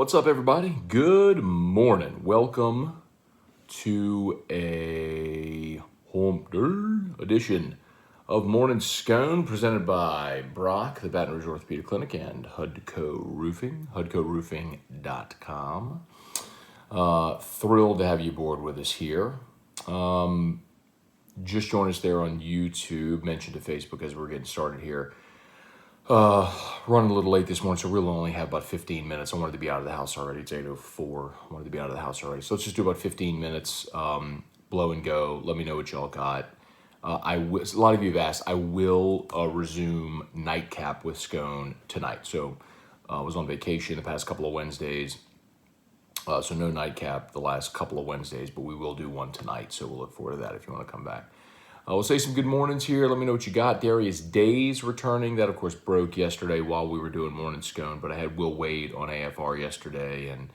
What's up, everybody? Good morning. Welcome to a hump day edition of Morning Scone presented by Brock, the Baton Rouge Orthopedic Clinic, and Hudco Roofing, hudcoroofing.com. Thrilled to have you aboard with us here. Just join us there on YouTube. Mention to Facebook as we're getting started here. Running a little late this morning, so we'll only have about 15 minutes. I wanted to be out of the house already. It's 8:04. I wanted to be out of the house already. So let's just do about 15 minutes, blow and go. Let me know what y'all got. A lot of you have asked. I will resume Nightcap with Scone tonight. So I was on vacation the past couple of Wednesdays. So no Nightcap the last couple of Wednesdays, but we will do one tonight. So we'll look forward to that if you want to come back. We'll say some good mornings here. Let me know what you got. Darius Days returning. That, of course, broke yesterday while we were doing Morning Scone, but I had Will Wade on AFR yesterday, and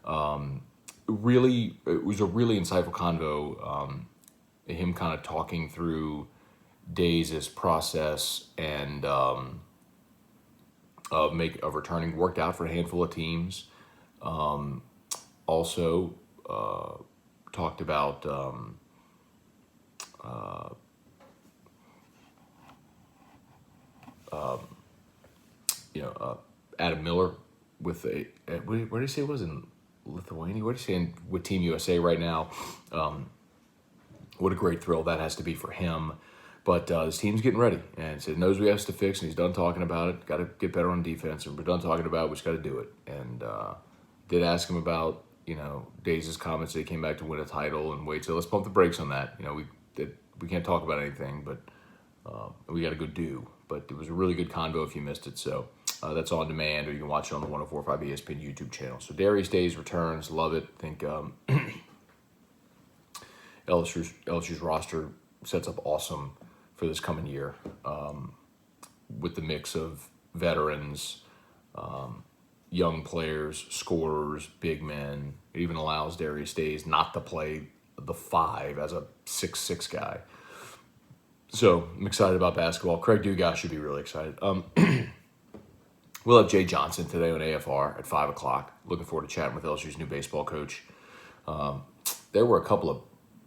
it was a really insightful convo. Him kind of talking through Days' process and of returning worked out for a handful of teams. Also talked about Adam Miller with where did he say it was in Lithuania? What did he say with Team USA right now? What a great thrill that has to be for him. But his team's getting ready, and so he knows we have to fix, and he's done talking about it. Got to get better on defense, and we're done talking about it. We just got to do it. And did ask him about Days' comments that he came back to win a title, and Wade said, let's pump the brakes on that. We can't talk about anything, but we got to go do. But it was a really good convo if you missed it. So that's on demand, or you can watch it on the 104.5 ESPN YouTube channel. So Darius Days returns. Love it. I think LSU's roster sets up awesome for this coming year with the mix of veterans, young players, scorers, big men. It even allows Darius Days not to play the 5 as a 6'6" guy. So I'm excited about basketball. Craig Dugas should be really excited. We'll have Jay Johnson today on AFR at 5 o'clock. Looking forward to chatting with LSU's new baseball coach. There were a couple of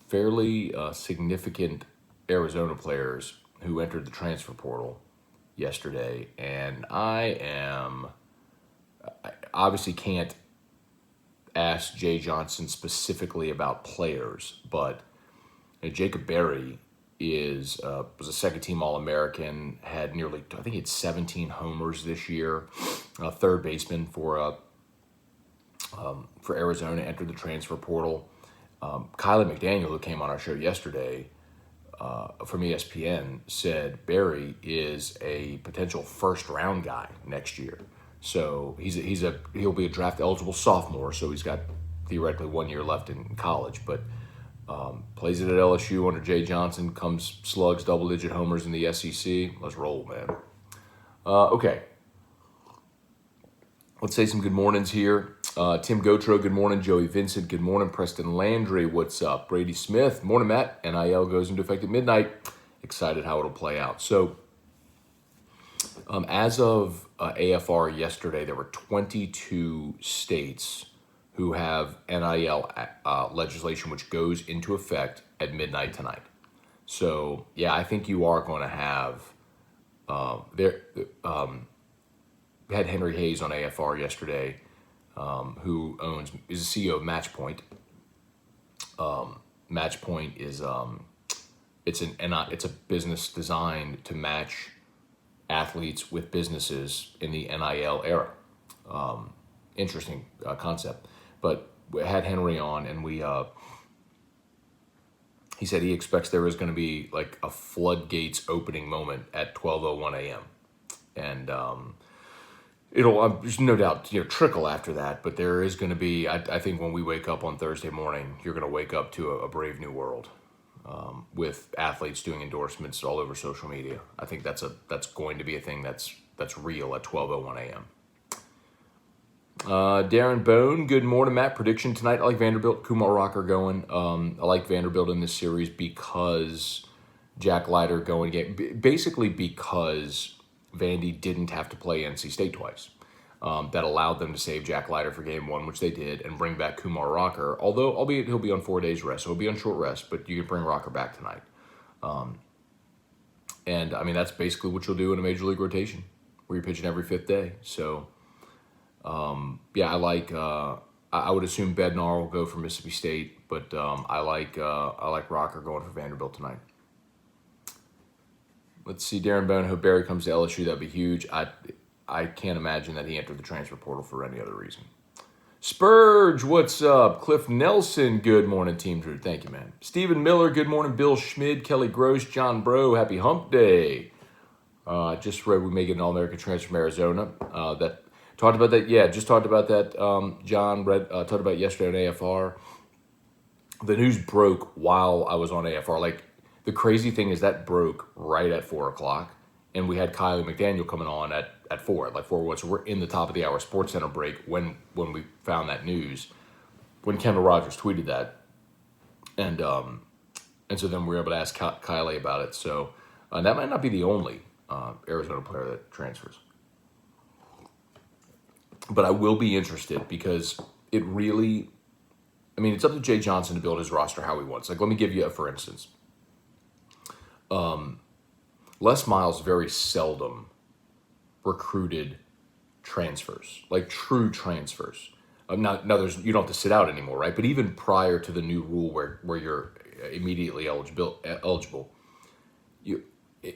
fairly significant Arizona players who entered the transfer portal yesterday, and I obviously can't ask Jay Johnson specifically about players, but Jacob Berry was a second-team All-American, had I think he had 17 homers this year, third baseman for Arizona, entered the transfer portal. Kylie McDaniel, who came on our show yesterday from ESPN, said Berry is a potential first-round guy next year. So he'll be a draft-eligible sophomore, so he's got theoretically 1 year left in college, but plays it at LSU under Jay Johnson, slugs double-digit homers in the SEC. Let's roll, man. Okay. Let's say some good mornings here. Tim Gotro, good morning. Joey Vincent, good morning. Preston Landry, what's up? Brady Smith, morning, Matt. NIL goes into effect at midnight. Excited how it'll play out. So as of AFR yesterday, there were 22 states who have NIL legislation which goes into effect at midnight tonight. So, yeah, I think you are going to have we had Henry Hayes on AFR yesterday, who is the CEO of Matchpoint. Matchpoint is it's a business designed to match athletes with businesses in the NIL era. Interesting concept. But we had Henry on, and he said he expects there is going to be like a floodgates opening moment at 12:01 a.m. And it'll there's no doubt trickle after that, but there is going to be. I think when we wake up on Thursday morning, you're going to wake up to a brave new world with athletes doing endorsements all over social media. I think that's going to be a thing that's real at 12:01 a.m. Darren Bone, good morning, Matt. Prediction tonight. I like Vanderbilt. Kumar Rocker going. I like Vanderbilt in this series because Jack Leiter going again. Basically because Vandy didn't have to play NC State twice. that allowed them to save Jack Leiter for game one, which they did, and bring back Kumar Rocker. Although, albeit he'll be on 4 days rest, so he'll be on short rest, but you can bring Rocker back tonight. And I mean, that's basically what you'll do in a major league rotation, where you're pitching every 5th day. So, yeah, I would assume Bednar will go for Mississippi State, but I like Rocker going for Vanderbilt tonight. Let's see, Darren Bone. Hope Barry comes to LSU. That'd be huge. I can't imagine that he entered the transfer portal for any other reason. Spurge, what's up? Cliff Nelson, good morning, Team Drew. Thank you, man. Stephen Miller, good morning. Bill Schmid, Kelly Gross, John Bro, happy hump day. Just read we may get an All-American transfer from Arizona. That talked about that. Yeah, just talked about that. John talked about it yesterday on AFR. The news broke while I was on AFR. Like, the crazy thing is that broke right at 4 o'clock, and we had Kylie McDaniel coming on at 4, at like 4:01. So we're in the top of the hour Sports Center break when we found that news, when Kendall Rogers tweeted that, and so then we were able to ask Kylie about it. So that might not be the only Arizona player that transfers, but I will be interested because it really, I mean, it's up to Jay Johnson to build his roster how he wants. Like, let me give you for instance. Les Miles very seldom recruited transfers, like true transfers. Now you don't have to sit out anymore, right? But even prior to the new rule where you're immediately eligible,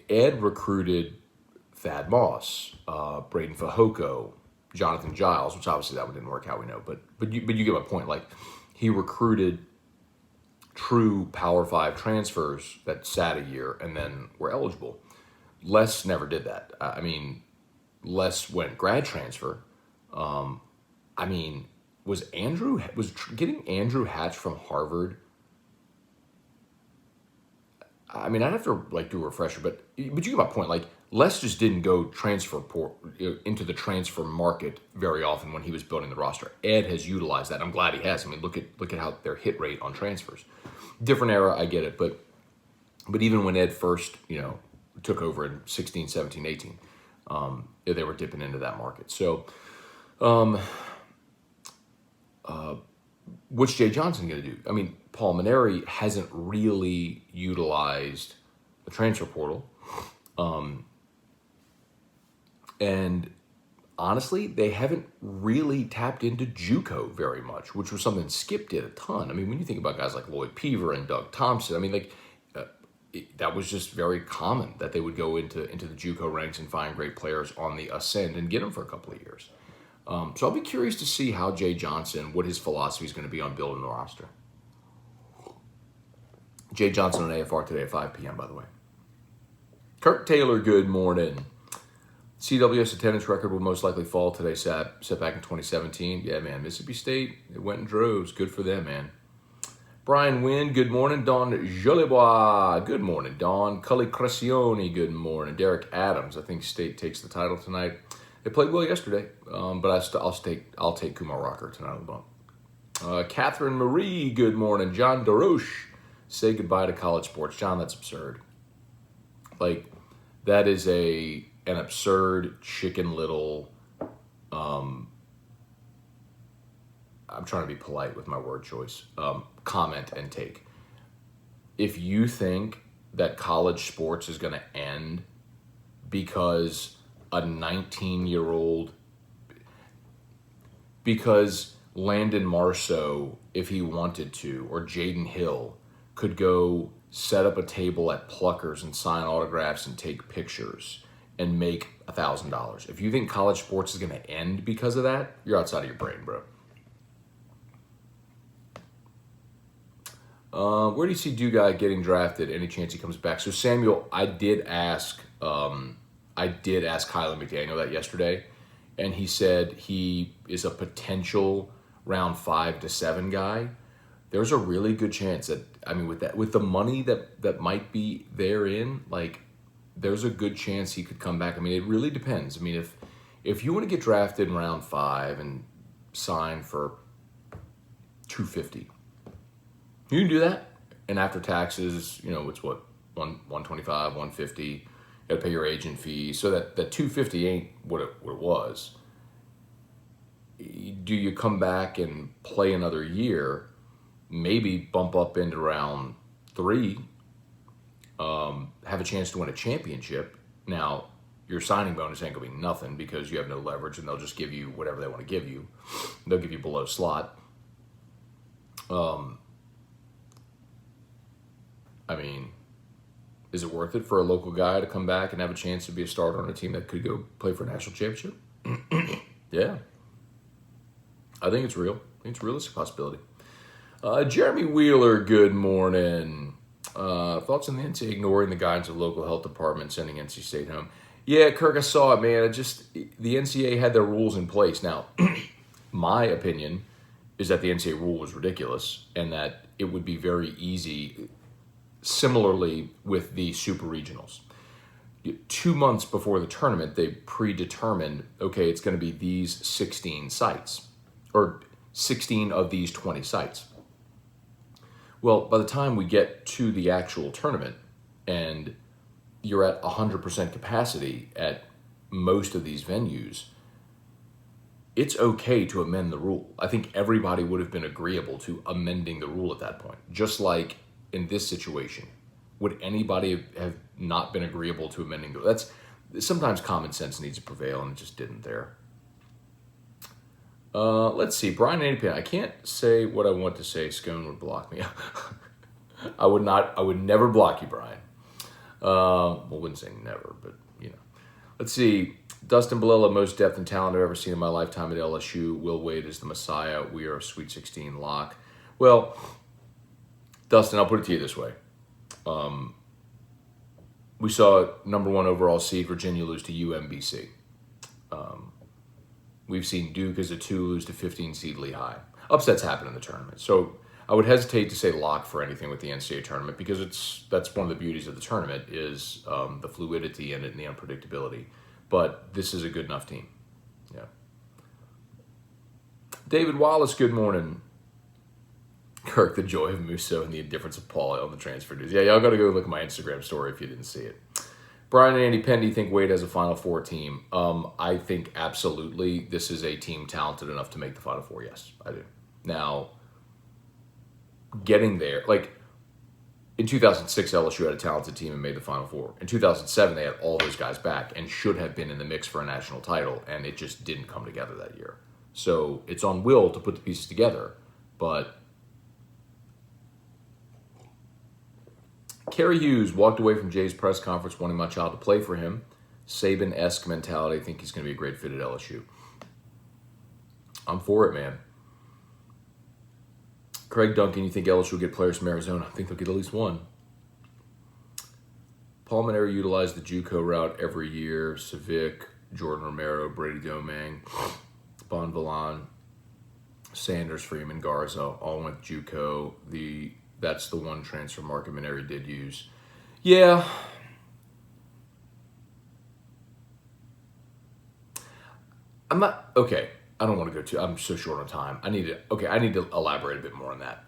Ed recruited Thad Moss, Braden Fajoko, Jonathan Giles, which obviously that one didn't work out, we know. But you get my point. Like, he recruited true Power 5 transfers that sat a year and then were eligible. Les never did that. I mean, Les went grad transfer. I mean, was getting Andrew Hatch from Harvard? I mean, I'd have to like do a refresher, but you get my point. Like, Les just didn't go into the transfer market very often when he was building the roster. Ed has utilized that. I'm glad he has. I mean, look at how their hit rate on transfers. Different era, I get it, but even when Ed first, took over in 16, 17, 18, they were dipping into that market. So, what's Jay Johnson going to do? I mean, Paul Maneri hasn't really utilized the transfer portal. And honestly, they haven't really tapped into JUCO very much, which was something Skip did a ton. I mean, when you think about guys like Lloyd Peaver and Doug Thompson, I mean, like, that was just very common that they would go into the JUCO ranks and find great players on the ascend and get them for a couple of years. So I'll be curious to see how Jay Johnson, what his philosophy is going to be on building the roster. Jay Johnson on AFR today at 5 p.m., by the way. Kirk Taylor, good morning. CWS attendance record will most likely fall today, set back in 2017. Yeah, man, Mississippi State, it went in droves. Good for them, man. Brian Wynn, good morning. Don Jolibois, good morning. Don Cully Crescione, good morning. Derek Adams, I think State takes the title tonight. They played well yesterday, but I'll take Kumar Rocker tonight on the bump. Catherine Marie, good morning. John DeRoche, say goodbye to college sports. John, that's absurd. Like, that is an absurd Chicken Little, I'm trying to be polite with my word choice, comment and take. If you think that college sports is going to end because a 19-year-old, because Landon Marceau, if he wanted to, or Jaden Hill, could go set up a table at Pluckers and sign autographs and take pictures and make $1,000. If you think college sports is going to end because of that, you're outside of your brain, bro. Where do you see Dugai getting drafted? Any chance he comes back? So Samuel, I did ask Kylie McDaniel that yesterday, and he said he is a potential round 5 to 7 guy. There's a really good chance that, I mean, with the money that might be therein, like, there's a good chance he could come back. I mean, it really depends. I mean, if you want to get drafted in round 5 and sign for $250, you can do that. And after taxes, it's what, $125, $150. You got to pay your agent fee, so that $250 ain't what it was. do you come back and play another year, maybe bump up into round 3, have a chance to win a championship? Now, your signing bonus ain't going to be nothing because you have no leverage and they'll just give you whatever they want to give you. They'll give you below slot. I mean, is it worth it for a local guy to come back and have a chance to be a starter on a team that could go play for a national championship? Yeah. I think it's real. I think it's a realistic possibility. Jeremy Wheeler, good morning. Thoughts on the NCAA ignoring the guidance of local health department sending NC State home? Yeah, Kirk, I saw it, man. The NCAA had their rules in place. Now, my opinion is that the NCAA rule was ridiculous and that it would be very easy, similarly with the super regionals. 2 months before the tournament, they predetermined, okay, it's going to be these 16 sites, or 16 of these 20 sites. Well, by the time we get to the actual tournament and you're at 100% capacity at most of these venues, it's okay to amend the rule. I think everybody would have been agreeable to amending the rule at that point. Just like in this situation, would anybody have not been agreeable to amending the rule? That's sometimes common sense needs to prevail, and it just didn't there. Let's see, Brian Anypan. I can't say what I want to say. Scone would block me. I would never block you, Brian. Well, I wouldn't say never, but you know. Let's see. Dustin Bilella, most depth and talent I've ever seen in my lifetime at LSU. Will Wade is the Messiah. We are a Sweet 16 lock. Well, Dustin, I'll put it to you this way. We saw number 1 overall seed Virginia lose to UMBC. We've seen Duke as a 2 lose to 15 seed Lehigh. Upsets happen in the tournament. So I would hesitate to say lock for anything with the NCAA tournament because that's one of the beauties of the tournament is the fluidity in it and the unpredictability. But this is a good enough team. Yeah. David Wallace, good morning. Kirk, the joy of Musso and the indifference of Paul on the transfer news. Yeah, y'all got to go look at my Instagram story if you didn't see it. Brian and Andy Penn, do you think Wade has a Final Four team? I think absolutely this is a team talented enough to make the Final Four. Yes, I do. Now, getting there, like in 2006, LSU had a talented team and made the Final Four. In 2007, they had all those guys back and should have been in the mix for a national title, and it just didn't come together that year. So it's on Will to put the pieces together, but Kerry Hughes walked away from Jay's press conference wanting my child to play for him. Saban-esque mentality. I think he's going to be a great fit at LSU. I'm for it, man. Craig Duncan, you think LSU will get players from Arizona? I think they'll get at least one. Paul Maneri utilized the JUCO route every year. Savic, Jordan Romero, Brady Domang, Bonvillain, Sanders, Freeman, Garza, all went JUCO. That's the one transfer market Maneri did use. Yeah. I'm not, okay, I don't want to go too, I'm so short on time. I need to elaborate a bit more on that.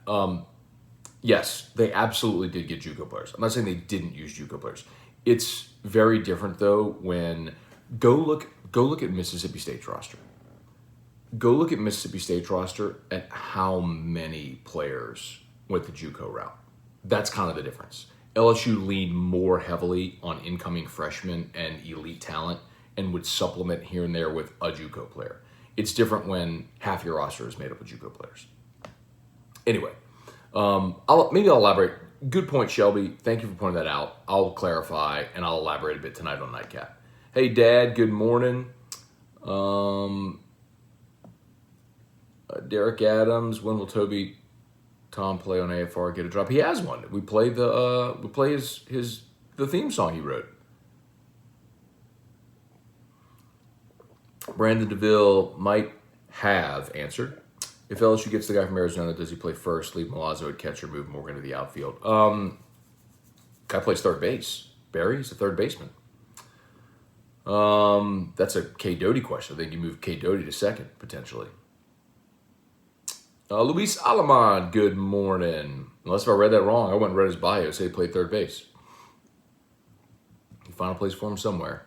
Yes, they absolutely did get JUCO players. I'm not saying they didn't use JUCO players. It's very different though when, go look at Mississippi State's roster. Go look at Mississippi State's roster at how many players went the JUCO route. That's kind of the difference. LSU leaned more heavily on incoming freshmen and elite talent and would supplement here and there with a JUCO player. It's different when half your roster is made up of JUCO players. Anyway, I'll elaborate. Good point, Shelby. Thank you for pointing that out. I'll clarify and I'll elaborate a bit tonight on Nightcap. Hey, Dad. Good morning. Derek Adams. When will Toby Tom play on AFR? Get a drop? He has one. We play the theme song he wrote. Brandon DeVille might have answered. If LSU gets the guy from Arizona, does he play first? Leave Milazzo at catcher, move Morgan to the outfield. Guy plays third base. Barry's a third baseman. That's a K. Doty question. I think you move K. Doty to second, potentially. Luis Alaman, good morning. Unless if I read that wrong, I went and read his bio. Say he played third base. He found a place for him somewhere.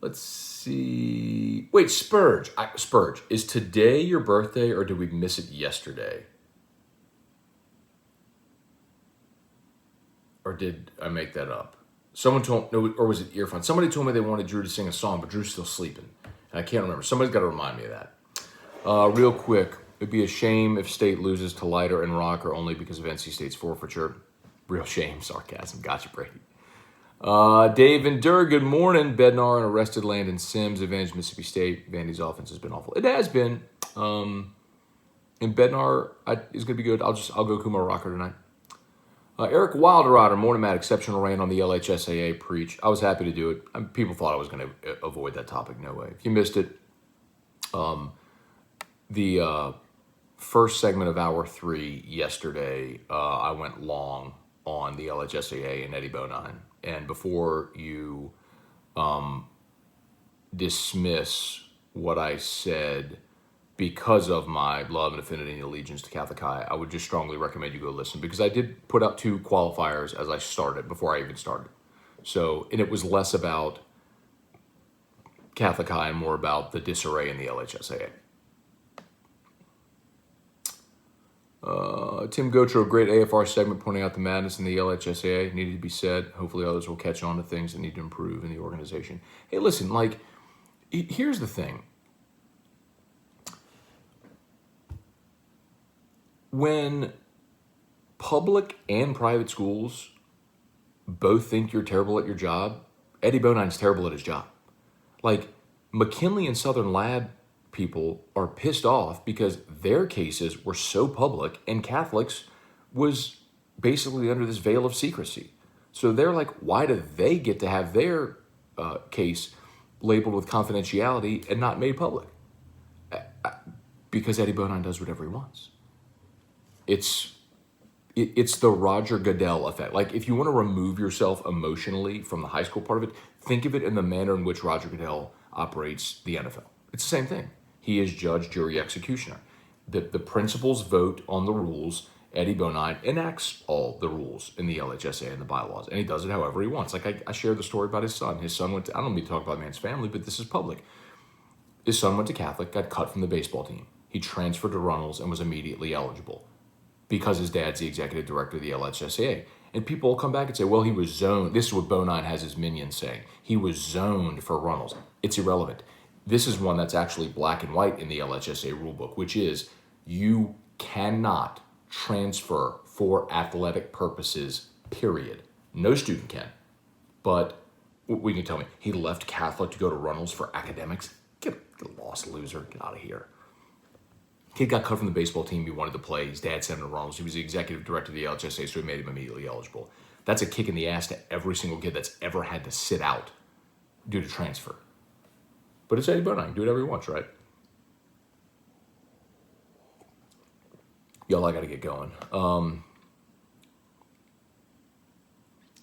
Let's see. Wait, Spurge. Spurge, is today your birthday or did we miss it yesterday? Or did I make that up? Someone told, no, or was it Earphone? Somebody told me they wanted Drew to sing a song, but Drew's still sleeping. And I can't remember. Somebody's got to remind me of that. Real quick, it'd be a shame if State loses to Leiter and Rocker only because of NC State's forfeiture. Real shame, sarcasm. Gotcha, Brady. Dave and Durr, good morning. Bednar and arrested Landon Sims, advantage Mississippi State. Vandy's offense has been awful. It has been. And Bednar is going to be good. I'll go Kumar Rocker tonight. Eric Wilderrotter, morning Matt, exceptional rain on the LHSAA preach. I was happy to do it. People thought I was going to avoid that topic. No way. If you missed it, the first segment of hour 3 yesterday, I went long on the LHSAA and Eddie Bonine. And before you dismiss what I said because of my love and affinity and allegiance to Catholic High, I would just strongly recommend you go listen, because I did put out 2 qualifiers as I started, before I even started. So, and it was less about Catholic High and more about the disarray in the LHSAA. Tim Gotro, great AFR segment pointing out the madness in the LHSAA. Needed to be said. Hopefully others will catch on to things that need to improve in the organization. Hey, listen, like, here's the thing. When public and private schools both think you're terrible at your job, Eddie Bonine's terrible at his job. Like, McKinley and Southern Lab people are pissed off because their cases were so public and Catholics was basically under this veil of secrecy. So they're like, why do they get to have their case labeled with confidentiality and not made public? Because Eddie Bonine does whatever he wants. It's the Roger Goodell effect. Like, if you want to remove yourself emotionally from the high school part of it, think of it in the manner in which Roger Goodell operates the NFL. It's the same thing. He is judge, jury, executioner. The principals vote on the rules. Eddie Bonine enacts all the rules in the LHSA and the bylaws, and he does it however he wants. Like, I shared the story about his son. His son went to, I don't mean to talk about man's family, but this is public. His son went to Catholic, got cut from the baseball team. He transferred to Runnels and was immediately eligible because his dad's the executive director of the LHSAA. And people will come back and say, well, he was zoned. This is what Bonine has his minions saying. He was zoned for Runnels. It's irrelevant. This is one that's actually black and white in the LHSA rulebook, which is you cannot transfer for athletic purposes, period. No student can. But we can tell me, he left Catholic to go to Runnels for academics? Get lost, loser. Get out of here. Kid got cut from the baseball team. He wanted to play. His dad sent him to Runnels. He was the executive director of the LHSA, so he made him immediately eligible. That's a kick in the ass to every single kid that's ever had to sit out due to transfer. But it's Eddie Bonine. Do whatever he wants, right? Y'all, I got to get going.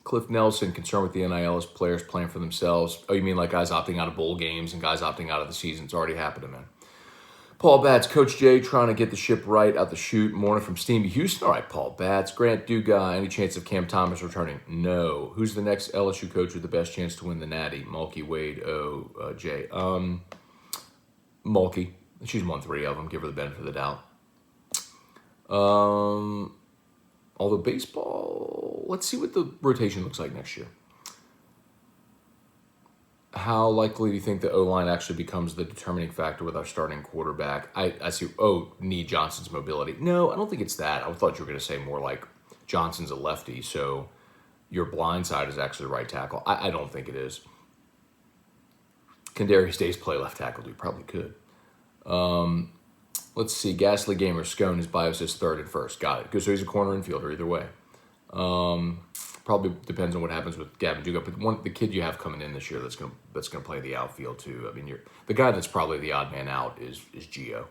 Cliff Nelson, concerned with the NIL as players playing for themselves. Oh, you mean like guys opting out of bowl games and guys opting out of the season? It's already happened, man. Paul Batts, Coach Jay trying to get the ship right out the chute. Morning from Steamy Houston. All right, Paul Batts. Grant Dugas, any chance of Cam Thomas returning? No. Who's the next LSU coach with the best chance to win the Natty? Mulkey, Wade, Jay. Mulkey. She's won 3 of them. Give her the benefit of the doubt. Although baseball, let's see what the rotation looks like next year. How likely do you think the O-line actually becomes the determining factor with our starting quarterback? I see, need Johnson's mobility. No, I don't think it's that. I thought you were going to say more like Johnson's a lefty, so your blind side is actually the right tackle. I don't think it is. Can Darius Days play left tackle? Dude, probably could. Let's see. Ghastly Gamer, Scone, his bio says 3rd and 1st. Got it. So he's a corner infielder either way. Probably depends on what happens with Gavin Dugas, but the kid you have coming in this year that's gonna play the outfield too. I mean, the guy that's probably the odd man out is Gio.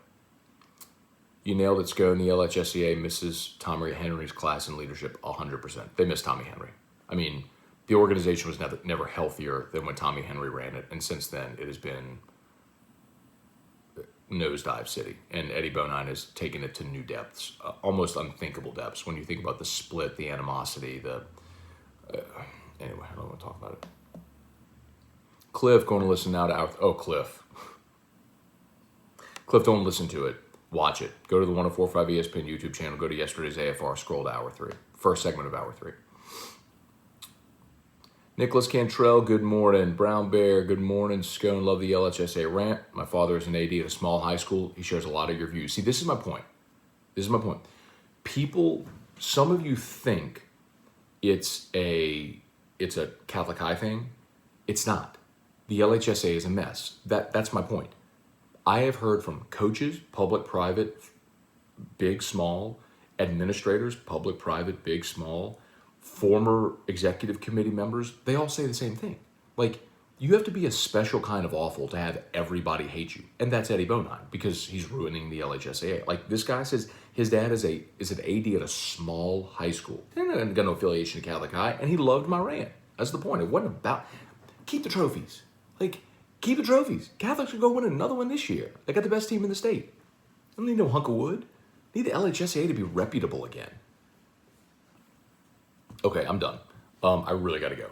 You nailed it, Scone. The LHSEA misses Tommy Henry's class in leadership 100%. They miss Tommy Henry. I mean, the organization was never healthier than when Tommy Henry ran it, and since then it has been nosedive city, and Eddie Bonine has taken it to new depths, almost unthinkable depths when you think about the split, the animosity, anyway, I don't want to talk about it. Cliff, going to listen now to Cliff. Cliff, don't listen to it. Watch it. Go to the 104.5 ESPN YouTube channel. Go to yesterday's AFR. Scroll to hour 3. First segment of hour 3. Nicholas Cantrell, good morning. Brown Bear, good morning. Scone, love the LHSA rant. My father is an AD at a small high school. He shares a lot of your views. See, this is my point. People, some of you think it's a Catholic high thing. It's not. The LHSA is a mess. That's my point. I have heard from coaches, public, private, big, small, administrators, public, private, big, small, former executive committee members. They all say the same thing. Like, you have to be a special kind of awful to have everybody hate you. And that's Eddie Bonine, because he's ruining the LHSAA. Like, this guy says his dad is an AD at a small high school. He didn't got no affiliation to Catholic High, and he loved my rant. That's the point. It wasn't about, keep the trophies. Like, keep the trophies. Catholics should go win another one this year. They got the best team in the state. I don't need no hunk of wood. I need the LHSAA to be reputable again. Okay, I'm done. I really got to go.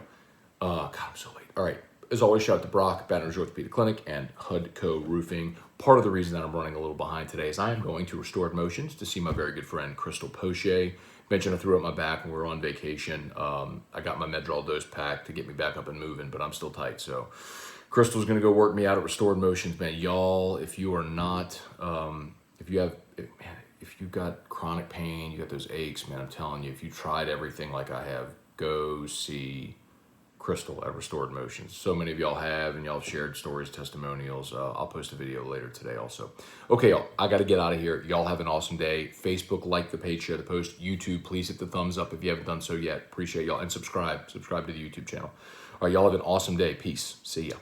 God, I'm so late. All right. As always, shout out to Brock, Baton Rouge Orthopedic Clinic, and Hudco Roofing. Part of the reason that I'm running a little behind today is I am going to Restored Motions to see my very good friend, Crystal Poche. Mentioned I threw out my back when we were on vacation. I got my Medrol dose packed to get me back up and moving, but I'm still tight. So Crystal's going to go work me out at Restored Motions. Man, y'all, if you are not, if you've got chronic pain, you got those aches, man, I'm telling you, if you tried everything like I have, go see Crystal at Restored Motions. So many of y'all have, and y'all have shared stories, testimonials. I'll post a video later today also. Okay, y'all, I got to get out of here. Y'all have an awesome day. Facebook, like the page, share the post. YouTube, please hit the thumbs up if you haven't done so yet. Appreciate y'all. And subscribe to the YouTube channel. All right, y'all have an awesome day. Peace. See ya.